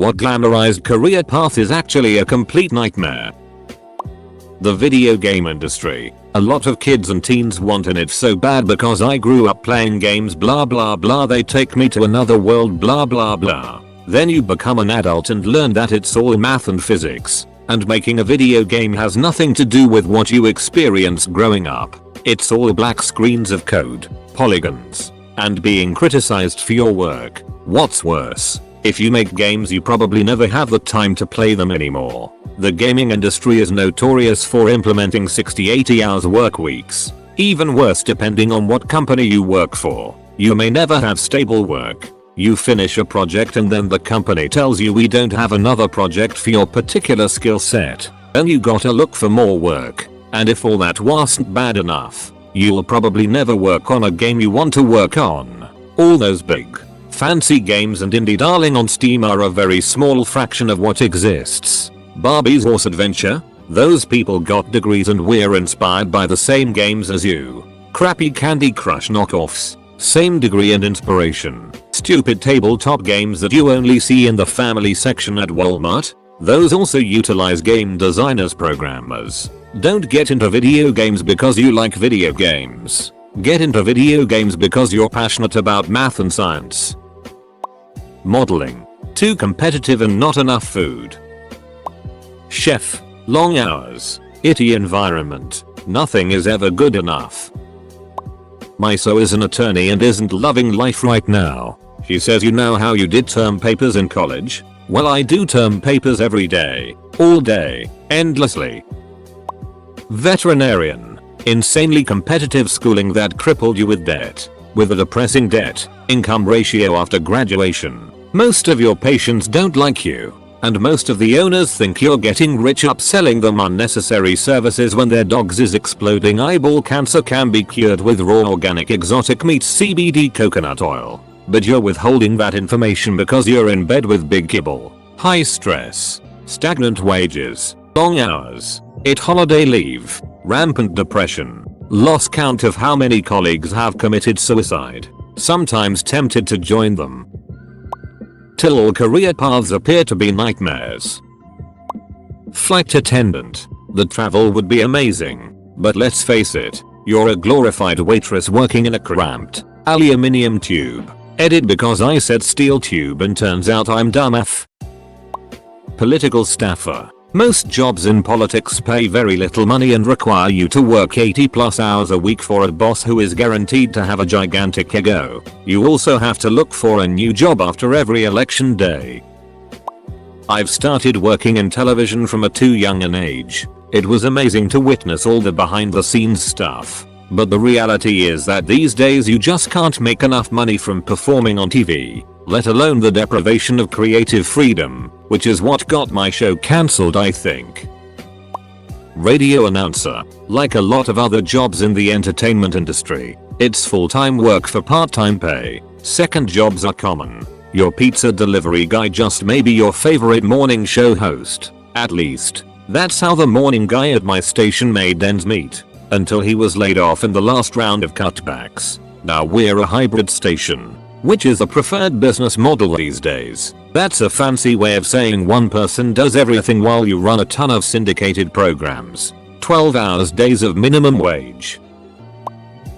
What glamorized career path is actually a complete nightmare. The video game industry. A lot of kids and teens want in it so bad because I grew up playing games blah blah blah, they take me to another world blah blah blah. Then you become an adult and learn that it's all math and physics, and making a video game has nothing to do with what you experienced growing up. It's all black screens of code, polygons, and being criticized for your work. What's worse, if you make games you probably never have the time to play them anymore. The gaming industry is notorious for implementing 60-80 hours work weeks. Even worse, depending on what company you work for, you may never have stable work. You finish a project and then the company tells you we don't have another project for your particular skill set, and you gotta look for more work. And if all that wasn't bad enough, you'll probably never work on a game you want to work on. All those big, fancy games and indie darling on Steam are a very small fraction of what exists. Barbie's Horse Adventure? Those people got degrees and we're inspired by the same games as you. Crappy Candy Crush knockoffs? Same degree and inspiration. Stupid tabletop games that you only see in the family section at Walmart? Those also utilize game designers, programmers. Don't get into video games because you like video games. Get into video games because you're passionate about math and science. Modeling. Too competitive and not enough food. Chef. Long hours. Itty environment. Nothing is ever good enough. My so is an attorney and isn't loving life right now. She says, you know how you did term papers in college? Well, I do term papers every day. All day. Endlessly. Veterinarian. Insanely competitive schooling that crippled you with debt. With a depressing debt income ratio after graduation. Most of your patients don't like you. And most of the owners think you're getting rich upselling them unnecessary services when their dog's exploding eyeball cancer can be cured with raw organic exotic meat CBD coconut oil. But you're withholding that information because you're in bed with big kibble, high stress, stagnant wages, long hours, holiday leave, rampant depression, lost count of how many colleagues have committed suicide, sometimes tempted to join them. Till all career paths appear to be nightmares. Flight attendant. The travel would be amazing, but let's face it, you're a glorified waitress working in a cramped aluminium tube. Edit because I said steel tube and turns out I'm dumb F. Political staffer. Most jobs in politics pay very little money and require you to work 80+ hours a week for a boss who is guaranteed to have a gigantic ego. You also have to look for a new job after every election day. I've started working in television from a too young an age. It was amazing to witness all the behind the scenes stuff. But the reality is that these days you just can't make enough money from performing on TV, let alone the deprivation of creative freedom, which is what got my show cancelled, I think. Radio announcer. Like a lot of other jobs in the entertainment industry, it's full-time work for part-time pay. Second jobs are common. Your pizza delivery guy just may be your favorite morning show host. At least, that's how the morning guy at my station made ends meet. Until he was laid off in the last round of cutbacks. Now we're a hybrid station, which is the preferred business model these days. That's a fancy way of saying one person does everything while you run a ton of syndicated programs. 12 hours days of minimum wage.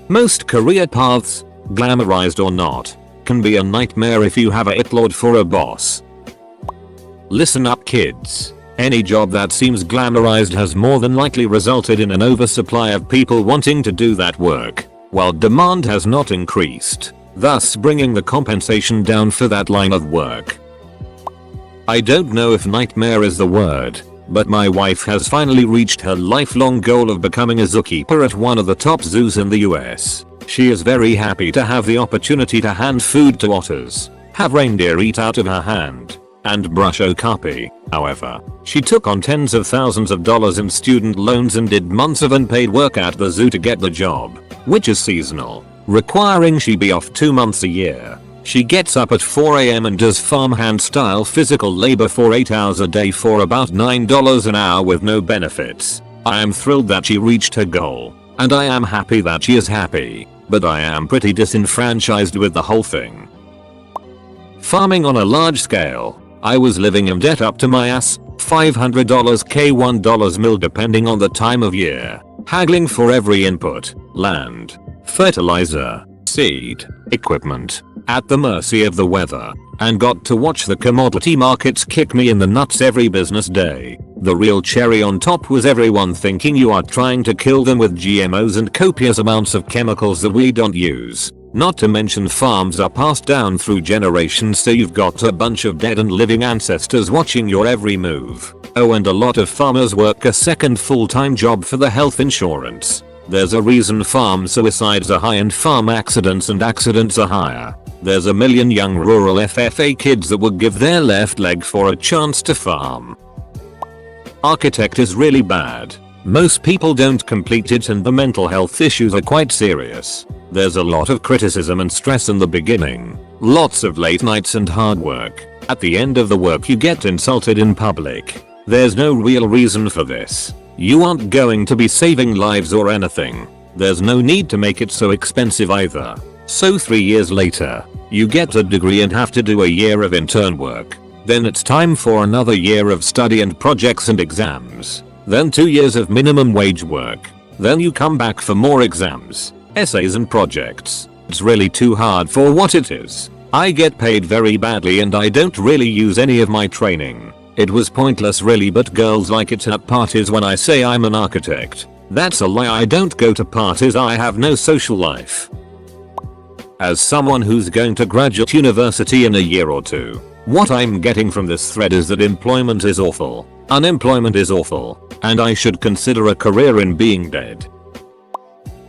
Most career paths, glamorized or not, can be a nightmare if you have a hitlord for a boss. Listen up, kids. Any job that seems glamorized has more than likely resulted in an oversupply of people wanting to do that work, while demand has not increased, thus bringing the compensation down for that line of work. I don't know if nightmare is the word, but my wife has finally reached her lifelong goal of becoming a zookeeper at one of the top zoos in the US. She is very happy to have the opportunity to hand food to otters, have reindeer eat out of her hand, and brush okapi. However, she took on tens of thousands of dollars in student loans and did months of unpaid work at the zoo to get the job, which is seasonal, requiring she be off 2 months a year. She gets up at 4 AM and does farmhand style physical labor for 8 hours a day for about $9 an hour with no benefits. I am thrilled that she reached her goal, and I am happy that she is happy, but I am pretty disenfranchised with the whole thing. Farming on a large scale. I was living in debt up to my ass, $500 k $1 mil depending on the time of year, haggling for every input, land, fertilizer, seed, equipment, at the mercy of the weather, and got to watch the commodity markets kick me in the nuts every business day. The real cherry on top was everyone thinking you are trying to kill them with GMOs and copious amounts of chemicals that we don't use. Not to mention farms are passed down through generations, so you've got a bunch of dead and living ancestors watching your every move. Oh, and a lot of farmers work a second full-time job for the health insurance. There's a reason farm suicides are high and farm accidents and accidents are higher. There's a million young rural FFA kids that would give their left leg for a chance to farm. Architect is really bad. Most people don't complete it and the mental health issues are quite serious. There's a lot of criticism and stress in the beginning. Lots of late nights and hard work. At the end of the work you get insulted in public. There's no real reason for this. You aren't going to be saving lives or anything. There's no need to make it so expensive either. So 3 years later, you get a degree and have to do a year of intern work. Then it's time for another year of study and projects and exams. Then 2 years of minimum wage work. Then you come back for more exams, essays and projects. It's really too hard for what it is. I get paid very badly and I don't really use any of my training. It was pointless really, but girls like it at parties when I say I'm an architect. That's a lie, I don't go to parties, I have no social life. As someone who's going to graduate university in a year or two, what I'm getting from this thread is that employment is awful, unemployment is awful, and I should consider a career in being dead.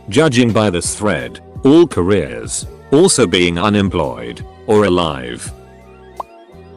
Judging by this thread, all careers, also being unemployed, or alive.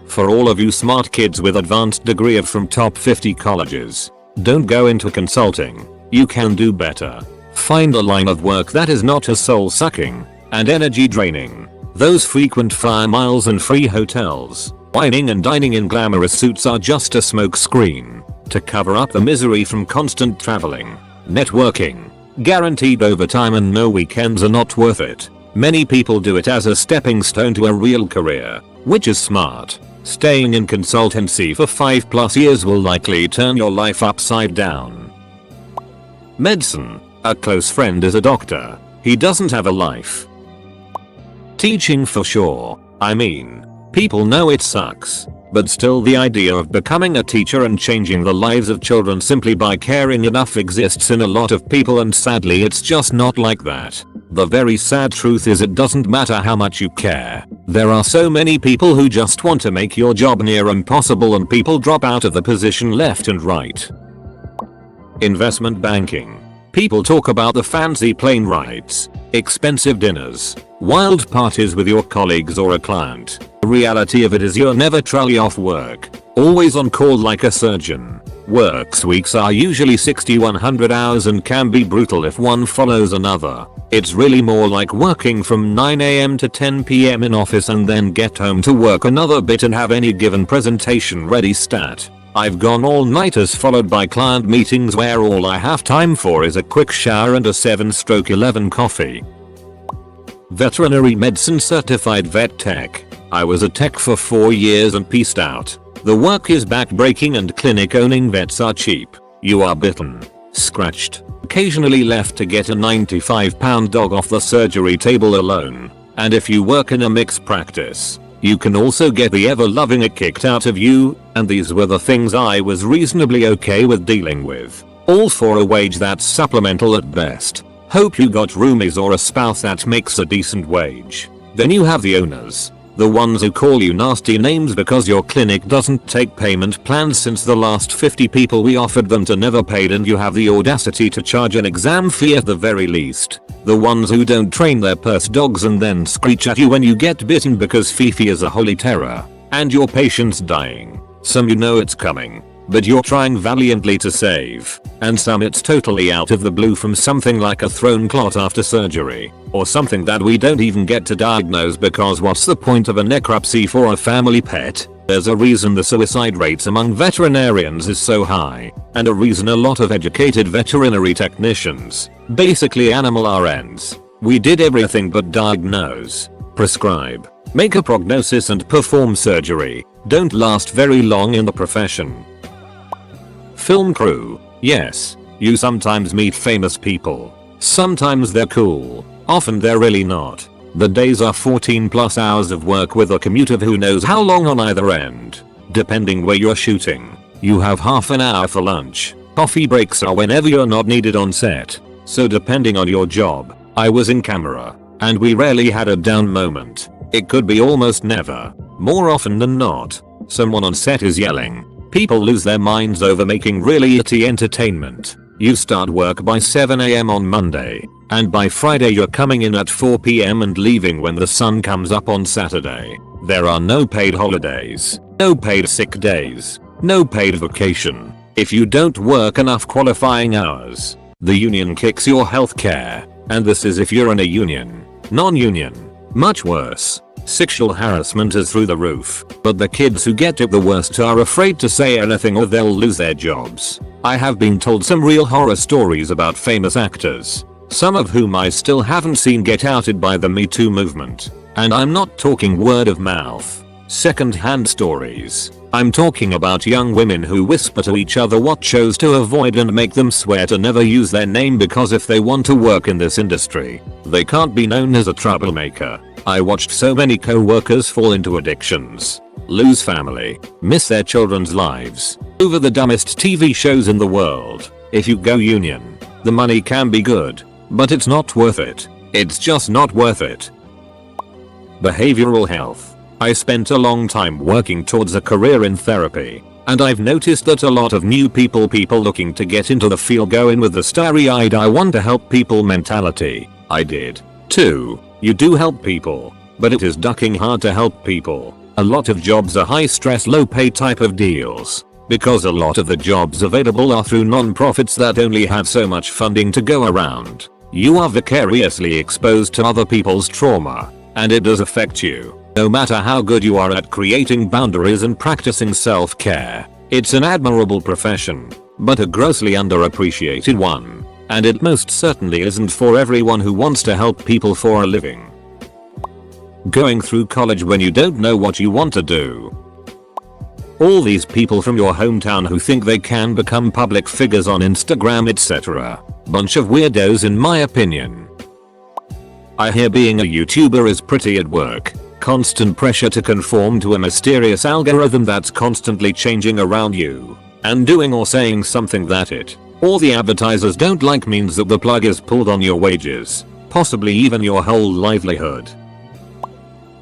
For all of you smart kids with advanced degree from top 50 colleges, don't go into consulting. You can do better. Find a line of work that is not as soul sucking and energy draining. Those frequent flyer miles and free hotels, whining and dining in glamorous suits are just a smoke screen to cover up the misery from constant traveling. Networking, guaranteed overtime and no weekends are not worth it. Many people do it as a stepping stone to a real career, which is smart. Staying in consultancy for 5+ years will likely turn your life upside down. Medicine. A close friend is a doctor. He doesn't have a life. Teaching for sure. I mean, people know it sucks. But still, the idea of becoming a teacher and changing the lives of children simply by caring enough exists in a lot of people, and sadly it's just not like that. The very sad truth is it doesn't matter how much you care. There are so many people who just want to make your job near impossible and people drop out of the position left and right. Investment banking. People talk about the fancy plane rides, expensive dinners, wild parties with your colleagues or a client. The reality of it is you're never truly off work, always on call like a surgeon. Works weeks are usually 60-100 hours and can be brutal if one follows another. It's really more like working from 9 AM to 10 PM in office and then get home to work another bit and have any given presentation ready stat. I've gone all-nighters followed by client meetings where all I have time for is a quick shower and a 7/11 coffee. Veterinary medicine certified vet tech. I was a tech for 4 years and peaced out. The work is backbreaking and clinic owning vets are cheap. You are bitten, scratched, occasionally left to get a 95-pound dog off the surgery table alone. And if you work in a mixed practice, you can also get the ever-loving it kicked out of you, and these were the things I was reasonably okay with dealing with. All for a wage that's supplemental at best. Hope you got roomies or a spouse that makes a decent wage. Then you have the owners. The ones who call you nasty names because your clinic doesn't take payment plans since the last 50 people we offered them to never paid, and you have the audacity to charge an exam fee at the very least. The ones who don't train their purse dogs and then screech at you when you get bitten because Fifi is a holy terror and your patient's dying. Some you know it's coming, but you're trying valiantly to save, and some it's totally out of the blue from something like a thrown clot after surgery, or something that we don't even get to diagnose because what's the point of a necropsy for a family pet? There's a reason the suicide rates among veterinarians is so high, and a reason a lot of educated veterinary technicians, basically animal RNs, we did everything but diagnose, prescribe, make a prognosis and perform surgery, don't last very long in the profession. Film crew. Yes, you sometimes meet famous people. Sometimes they're cool, often they're really not. The days are 14+ hours of work with a commute of who knows how long on either end. Depending where you're shooting, you have half an hour for lunch. Coffee breaks are whenever you're not needed on set. So depending on your job, I was in camera, and we rarely had a down moment. It could be almost never. More often than not, someone on set is yelling. People lose their minds over making really itty entertainment. You start work by 7 AM on Monday, and by Friday you're coming in at 4 PM and leaving when the sun comes up on Saturday. There are no paid holidays, no paid sick days, no paid vacation. If you don't work enough qualifying hours, the union kicks your healthcare, and this is if you're in a union. Non-union, much worse. Sexual harassment is through the roof, but the kids who get it the worst are afraid to say anything or they'll lose their jobs. I have been told some real horror stories about famous actors, some of whom I still haven't seen get outed by the Me Too movement. And I'm not talking word of mouth, second-hand stories. I'm talking about young women who whisper to each other what shows to avoid and make them swear to never use their name because if they want to work in this industry, they can't be known as a troublemaker. I watched so many co-workers fall into addictions, lose family, miss their children's lives, over the dumbest TV shows in the world. If you go union, the money can be good, but it's not worth it. It's just not worth it. Behavioral health. I spent a long time working towards a career in therapy, and I've noticed that a lot of new people looking to get into the field go in with the starry-eyed I want to help people mentality. I did too. You do help people, but it is ducking hard to help people. A lot of jobs are high stress low pay type of deals, because a lot of the jobs available are through non-profits that only have so much funding to go around. You are vicariously exposed to other people's trauma, and it does affect you. No matter how good you are at creating boundaries and practicing self-care, it's an admirable profession, but a grossly underappreciated one. And it most certainly isn't for everyone who wants to help people for a living. Going through college when you don't know what you want to do. All these people from your hometown who think they can become public figures on Instagram etc. Bunch of weirdos in my opinion. I hear being a YouTuber is pretty at work. Constant pressure to conform to a mysterious algorithm that's constantly changing around you, and doing or saying something that it or the advertisers don't like means that the plug is pulled on your wages, possibly even your whole livelihood.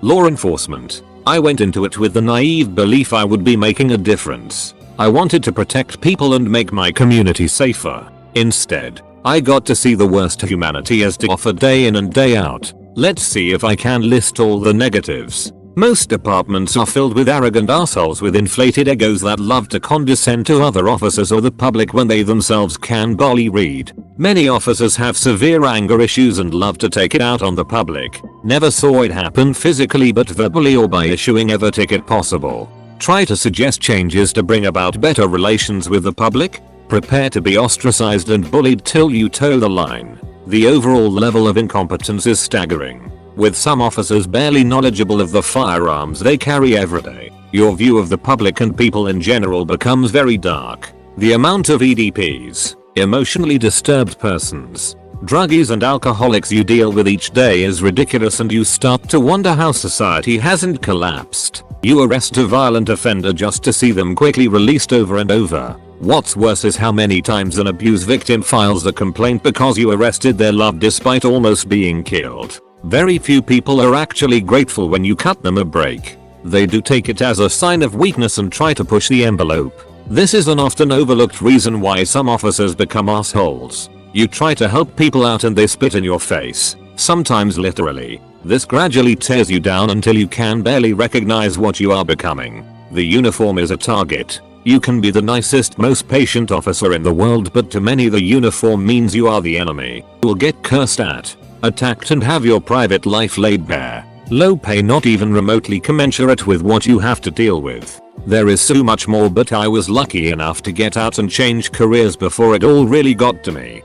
Law enforcement. I went into it with the naive belief I would be making a difference. I wanted to protect people and make my community safer. Instead, I got to see the worst humanity has to offer day in and day out. Let's see if I can list all the negatives. Most departments are filled with arrogant assholes with inflated egos that love to condescend to other officers or the public when they themselves can barely read. Many officers have severe anger issues and love to take it out on the public. Never saw it happen physically but verbally or by issuing every ticket possible. Try to suggest changes to bring about better relations with the public. Prepare to be ostracized and bullied till you toe the line. The overall level of incompetence is staggering, with some officers barely knowledgeable of the firearms they carry every day. Your view of the public and people in general becomes very dark. The amount of EDPs, emotionally disturbed persons, druggies and alcoholics you deal with each day is ridiculous and you start to wonder how society hasn't collapsed. You arrest a violent offender just to see them quickly released over and over. What's worse is how many times an abuse victim files a complaint because you arrested their love despite almost being killed. Very few people are actually grateful when you cut them a break. They do take it as a sign of weakness and try to push the envelope. This is an often overlooked reason why some officers become assholes. You try to help people out and they spit in your face, sometimes literally. This gradually tears you down until you can barely recognize what you are becoming. The uniform is a target. You can be the nicest, most patient officer in the world, but to many the uniform means you are the enemy. You'll get cursed at, attacked and have your private life laid bare. Low pay not even remotely commensurate with what you have to deal with. There is so much more, but I was lucky enough to get out and change careers before it all really got to me.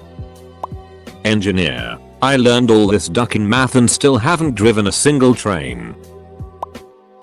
Engineer. I learned all this ducking math and still haven't driven a single train.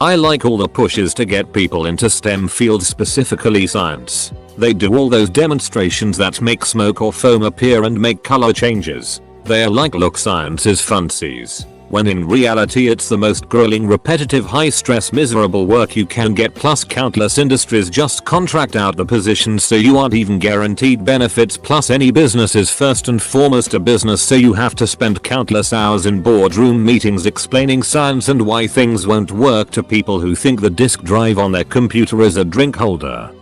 I like all the pushes to get people into STEM fields, specifically science. They do all those demonstrations that make smoke or foam appear and make color changes. They are like, look, science is funsies. When in reality it's the most grueling, repetitive, high stress, miserable work you can get, plus countless industries just contract out the positions so you aren't even guaranteed benefits, plus any business is first and foremost a business, so you have to spend countless hours in boardroom meetings explaining science and why things won't work to people who think the disk drive on their computer is a drink holder.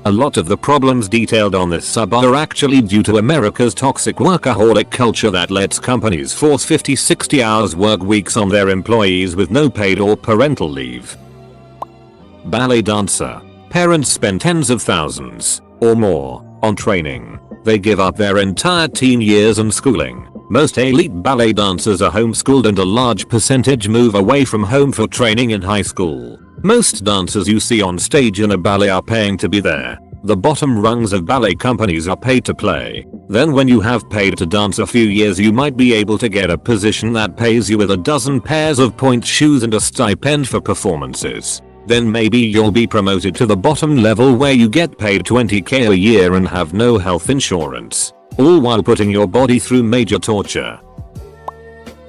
A lot of the problems detailed on this sub are actually due to America's toxic workaholic culture that lets companies force 50-60 hours work weeks on their employees with no paid or parental leave. Ballet dancer. Parents spend tens of thousands, or more, on training. They give up their entire teen years and schooling. Most elite ballet dancers are homeschooled and a large percentage move away from home for training in high school. Most dancers you see on stage in a ballet are paying to be there. The bottom rungs of ballet companies are paid to play. Then when you have paid to dance a few years, you might be able to get a position that pays you with a dozen pairs of pointe shoes and a stipend for performances. Then maybe you'll be promoted to the bottom level where you get paid $20,000 a year and have no health insurance. All while putting your body through major torture.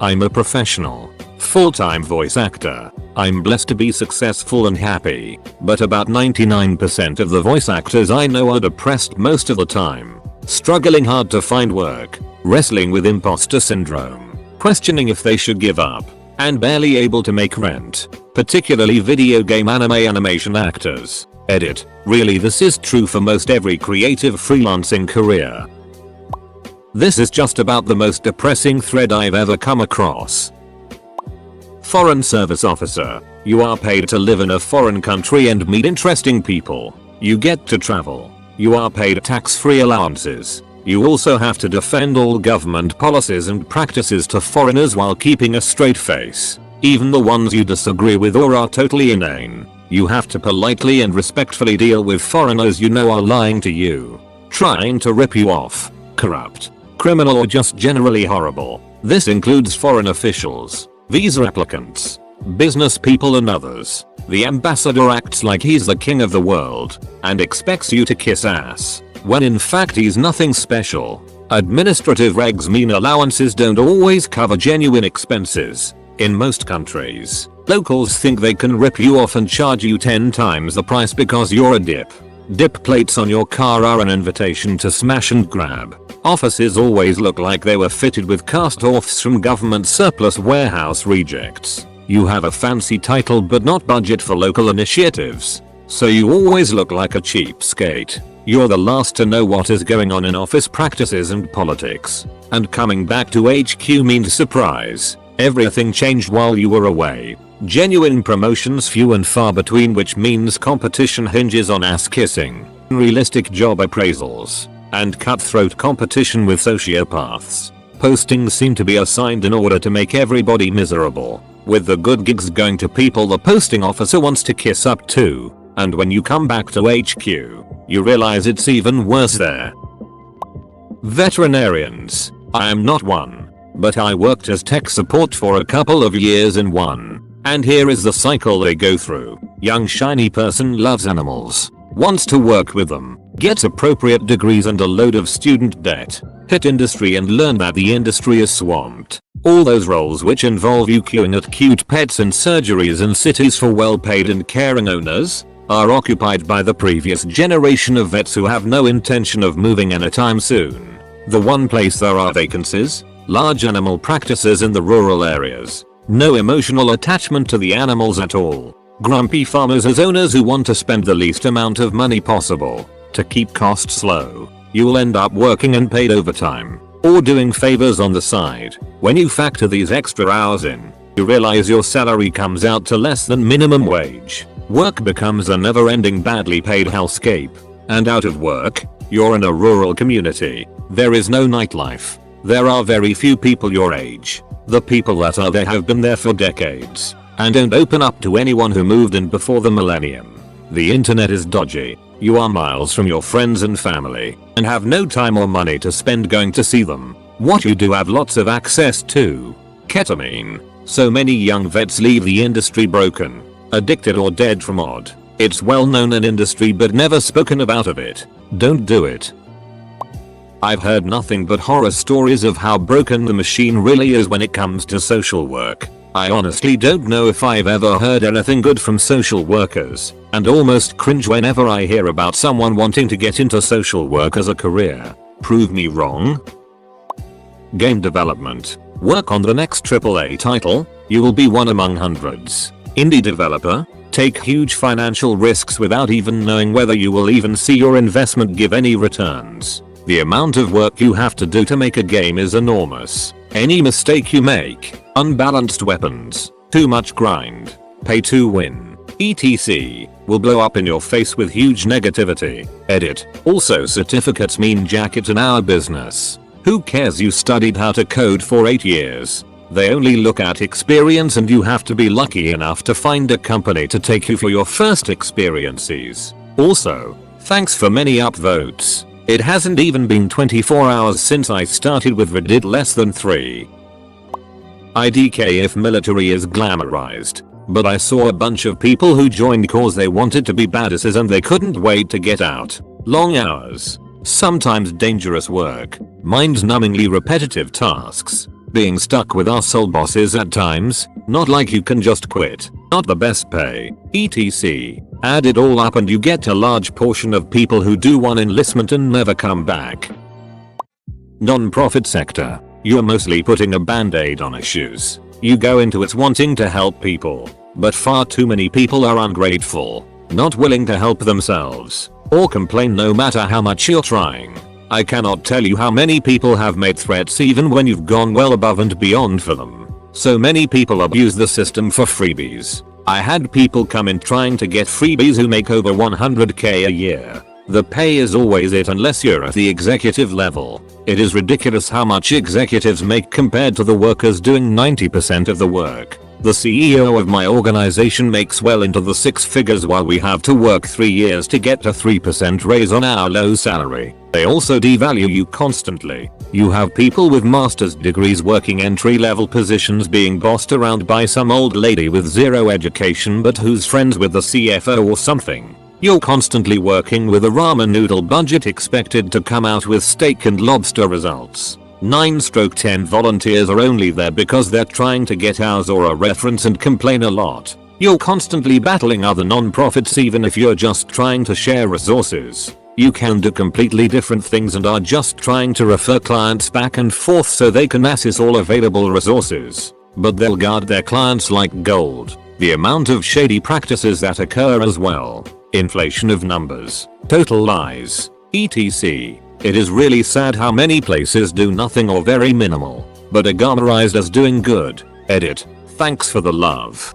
I'm a professional, full-time voice actor. I'm blessed to be successful and happy, but about 99% of the voice actors I know are depressed most of the time, struggling hard to find work, wrestling with imposter syndrome, questioning if they should give up, and barely able to make rent, particularly video game animation actors. Edit. Really, this is true for most every creative freelancing career. This is just about the most depressing thread I've ever come across. Foreign Service Officer. You are paid to live in a foreign country and meet interesting people. You get to travel. You are paid tax-free allowances. You also have to defend all government policies and practices to foreigners while keeping a straight face, even the ones you disagree with or are totally inane. You have to politely and respectfully deal with foreigners you know are lying to you, trying to rip you off, corrupt, criminal, or just generally horrible. This includes foreign officials, visa applicants, business people, and others. The ambassador acts like he's the king of the world and expects you to kiss ass, when in fact he's nothing special. Administrative regs mean allowances don't always cover genuine expenses. In most countries, locals think they can rip you off and charge you 10 times the price because you're a dip. Dip plates on your car are an invitation to smash and grab. Offices always look like they were fitted with cast-offs from government surplus warehouse rejects. You have a fancy title but not budget for local initiatives, so you always look like a cheapskate. You're the last to know what is going on in office practices and politics. And coming back to HQ means surprise. Everything changed while you were away. Genuine promotions few and far between, which means competition hinges on ass kissing, unrealistic job appraisals, and cutthroat competition with sociopaths. Postings seem to be assigned in order to make everybody miserable, with the good gigs going to people the posting officer wants to kiss up to. And when you come back to HQ, you realize it's even worse there. Veterinarians. I am not one, but I worked as tech support for a couple of years in one. And here is the cycle they go through. Young shiny person loves animals, wants to work with them, gets appropriate degrees and a load of student debt. Hit industry and learn that the industry is swamped. All those roles which involve you queuing at cute pets and surgeries in cities for well-paid and caring owners are occupied by the previous generation of vets who have no intention of moving anytime soon. The one place there are vacancies, large animal practices in the rural areas. No emotional attachment to the animals at all. Grumpy farmers as owners who want to spend the least amount of money possible to keep costs low. You'll end up working unpaid overtime or doing favors on the side. When you factor these extra hours in, you realize your salary comes out to less than minimum wage. Work becomes a never-ending badly paid hellscape. And out of work, you're in a rural community. There is no nightlife. There are very few people your age. The people that are there have been there for decades and don't open up to anyone who moved in before the millennium. The internet is dodgy. You are miles from your friends and family and have no time or money to spend going to see them. What you do have lots of access to: ketamine, So many young vets leave the industry broken, addicted or dead from odd. It's well known in industry but never spoken about of it. Don't do it. I've heard nothing but horror stories of how broken the machine really is when it comes to social work. I honestly don't know if I've ever heard anything good from social workers, and almost cringe whenever I hear about someone wanting to get into social work as a career. Prove me wrong. Game development. Work on the next AAA title, you will be one among hundreds. Indie developer, take huge financial risks without even knowing whether you will even see your investment give any returns. The amount of work you have to do to make a game is enormous. Any mistake you make, unbalanced weapons, too much grind, pay to win, etc. will blow up in your face with huge negativity. Edit. Also, certificates mean jacket in our business. Who cares you studied how to code for 8 years? They only look at experience, and you have to be lucky enough to find a company to take you for your first experiences. Also, thanks for many upvotes. It hasn't even been 24 hours since I started with Reddit, less than 3. IDK if military is glamorized. But I saw a bunch of people who joined cause they wanted to be badasses and they couldn't wait to get out. Long hours. Sometimes dangerous work. Mind-numbingly repetitive tasks. Being stuck with arsehole bosses at times. Not like you can just quit. Not the best pay. etc. Add it all up and you get a large portion of people who do one enlistment and never come back. Non-profit sector. You're mostly putting a band-aid on issues. You go into it wanting to help people, but far too many people are ungrateful, not willing to help themselves, or complain no matter how much you're trying. I cannot tell you how many people have made threats even when you've gone well above and beyond for them. So many people abuse the system for freebies. I had people come in trying to get freebies who make over 100k a year. The pay is always it unless you're at the executive level. It is ridiculous how much executives make compared to the workers doing 90% of the work. The CEO of my organization makes well into the 6 figures while we have to work 3 years to get a 3% raise on our low salary. They also devalue you constantly. You have people with master's degrees working entry-level positions being bossed around by some old lady with zero education but who's friends with the CFO or something. You're constantly working with a ramen noodle budget expected to come out with steak and lobster results. 9/10 volunteers are only there because they're trying to get hours or a reference and complain a lot. You're constantly battling other non-profits even if you're just trying to share resources. You can do completely different things and are just trying to refer clients back and forth so they can access all available resources. But they'll guard their clients like gold. The amount of shady practices that occur as well. Inflation of numbers, total lies, etc. It is really sad how many places do nothing or very minimal, but are glamorized as doing good. Edit. Thanks for the love.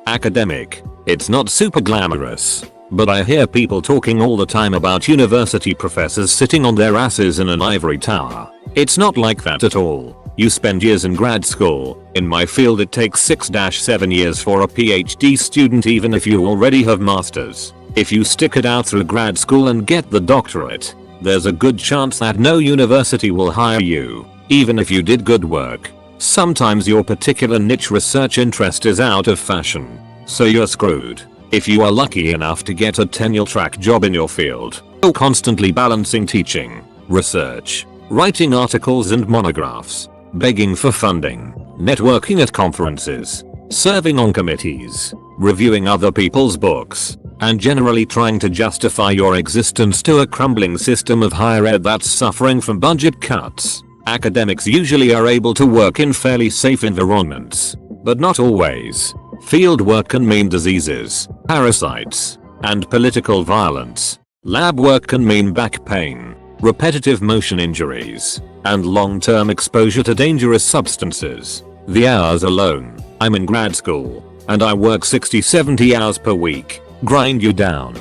Academic. It's not super glamorous, but I hear people talking all the time about university professors sitting on their asses in an ivory tower. It's not like that at all. You spend years in grad school. In my field it takes 6-7 years for a PhD student even if you already have masters. If you stick it out through grad school and get the doctorate, there's a good chance that no university will hire you, even if you did good work. Sometimes your particular niche research interest is out of fashion, so you're screwed. If you are lucky enough to get a tenure-track job in your field, you're constantly balancing teaching, research, writing articles and monographs, begging for funding, networking at conferences, serving on committees, reviewing other people's books, and generally trying to justify your existence to a crumbling system of higher ed that's suffering from budget cuts. Academics usually are able to work in fairly safe environments, but not always. Field work can mean diseases, parasites, and political violence. Lab work can mean back pain, repetitive motion injuries, and long-term exposure to dangerous substances. The hours alone. I'm in grad school, and I work 60-70 hours per week. Grind you down.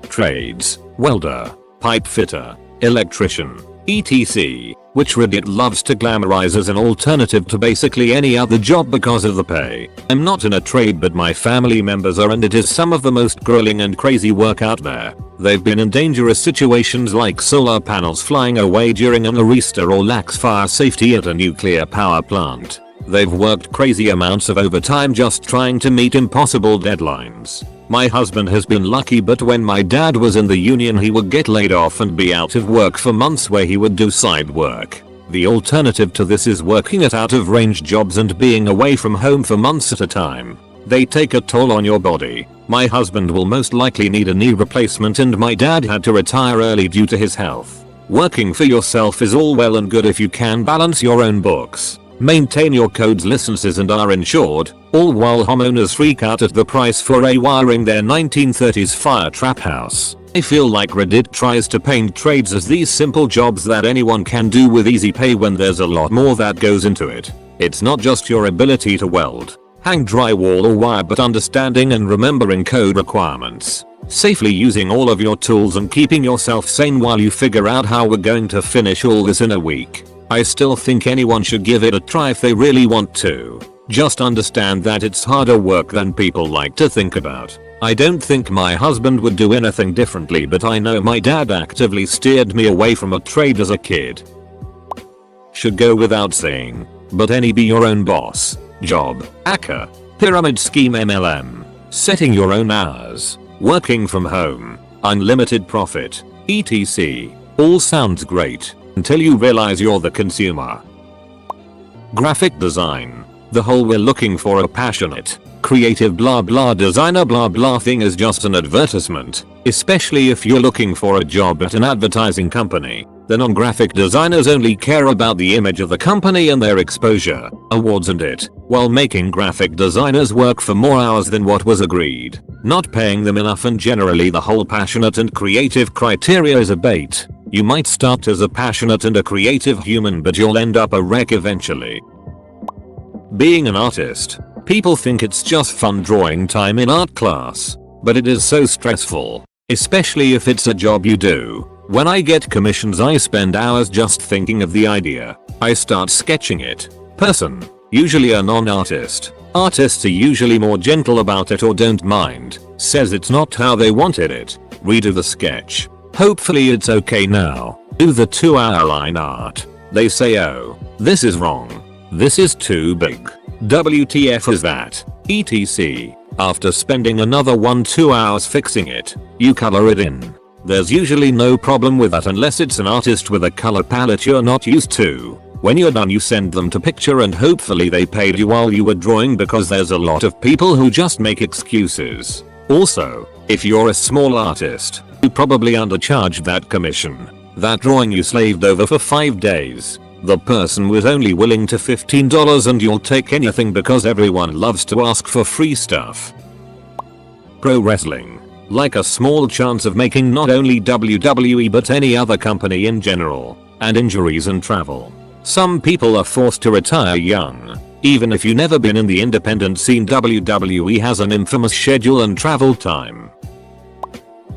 Trades. Welder, pipe fitter, electrician, etc. Which Reddit loves to glamorize as an alternative to basically any other job because of the pay. I'm not in a trade but my family members are and it is some of the most grueling and crazy work out there. They've been in dangerous situations like solar panels flying away during an arrest or lax fire safety at a nuclear power plant. They've worked crazy amounts of overtime just trying to meet impossible deadlines. My husband has been lucky, but when my dad was in the union he would get laid off and be out of work for months where he would do side work. The alternative to this is working at out of range jobs and being away from home for months at a time. They take a toll on your body. My husband will most likely need a knee replacement and my dad had to retire early due to his health. Working for yourself is all well and good if you can balance your own books, maintain your code's licenses and are insured, all while homeowners freak out at the price for rewiring their 1930s fire trap house. I feel like Reddit tries to paint trades as these simple jobs that anyone can do with easy pay when there's a lot more that goes into it. It's not just your ability to weld, hang drywall or wire, but understanding and remembering code requirements, safely using all of your tools and keeping yourself sane while you figure out how we're going to finish all this in a week. I still think anyone should give it a try if they really want to. Just understand that it's harder work than people like to think about. I don't think my husband would do anything differently, but I know my dad actively steered me away from a trade as a kid. Should go without saying, but any be your own boss. Job, ACA, pyramid scheme MLM, setting your own hours, working from home, unlimited profit, etc. All sounds great until you realize you're the consumer. Graphic design. The whole "we're looking for a passionate, creative blah blah designer blah blah" thing is just an advertisement, especially if you're looking for a job at an advertising company. The non-graphic designers only care about the image of the company and their exposure, awards and it, while making graphic designers work for more hours than what was agreed, not paying them enough, and generally the whole passionate and creative criteria is a bait. You might start as a passionate and a creative human, but you'll end up a wreck eventually. Being an artist. People think it's just fun drawing time in art class, but it is so stressful, especially if it's a job you do. When I get commissions I spend hours just thinking of the idea. I start sketching it. Person. Usually a non-artist. Artists are usually more gentle about it or don't mind. Says it's not how they wanted it. Redo the sketch. Hopefully it's okay now. Do the 2-hour line art. They say, oh, this is wrong. This is too big. WTF is that? etc. After spending another 1-2 hours fixing it, you color it in. There's usually no problem with that unless it's an artist with a color palette you're not used to. When you're done you send them to picture and hopefully they paid you while you were drawing, because there's a lot of people who just make excuses. Also, if you're a small artist, you probably undercharged that commission. That drawing you slaved over for 5 days. The person was only willing to $15 and you'll take anything because everyone loves to ask for free stuff. Pro wrestling. Like a small chance of making not only WWE but any other company in general, and injuries and travel. Some people are forced to retire young. Even if you've never been in the independent scene, WWE has an infamous schedule and travel time.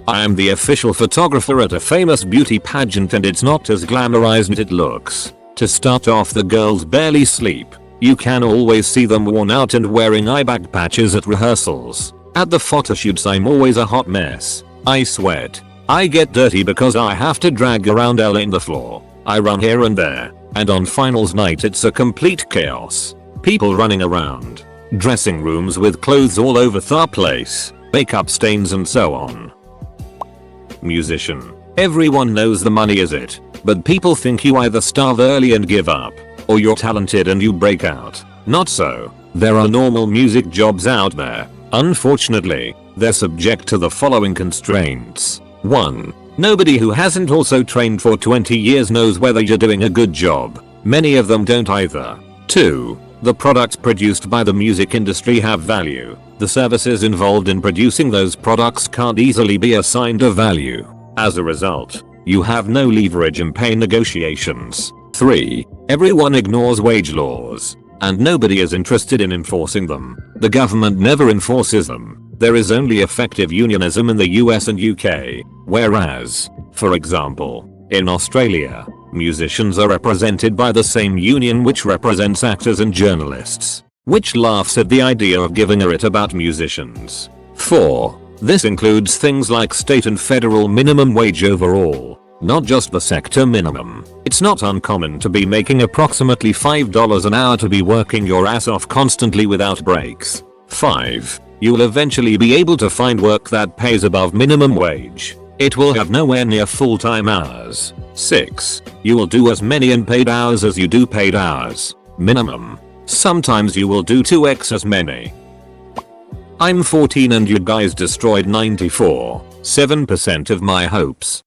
I am the official photographer at a famous beauty pageant and it's not as glamorized as it looks. To start off, the girls barely sleep. You can always see them worn out and wearing eye bag patches at rehearsals. At the photoshoots I'm always a hot mess. I sweat. I get dirty because I have to drag around Ella in the floor. I run here and there. And on finals night it's a complete chaos. People running around. Dressing rooms with clothes all over the place. Makeup stains and so on. Musician. Everyone knows the money is it. But people think you either starve early and give up, or you're talented and you break out. Not so. There are normal music jobs out there. Unfortunately, they're subject to the following constraints. 1. Nobody who hasn't also trained for 20 years knows whether you're doing a good job. Many of them don't either. 2. The products produced by the music industry have value. The services involved in producing those products can't easily be assigned a value. As a result, you have no leverage in pay negotiations. 3. Everyone ignores wage laws, and nobody is interested in enforcing them. The government never enforces them. There is only effective unionism in the US and UK, whereas, for example, in Australia, musicians are represented by the same union which represents actors and journalists, which laughs at the idea of giving a writ about musicians. 4. This includes things like state and federal minimum wage overall. not just the sector minimum. It's not uncommon to be making approximately $5 an hour to be working your ass off constantly without breaks. 5. You'll eventually be able to find work that pays above minimum wage. It will have nowhere near full-time hours. 6. You will do as many unpaid hours as you do paid hours. Minimum. Sometimes you will do 2x as many. I'm 14 and you guys destroyed 94.7% of my hopes.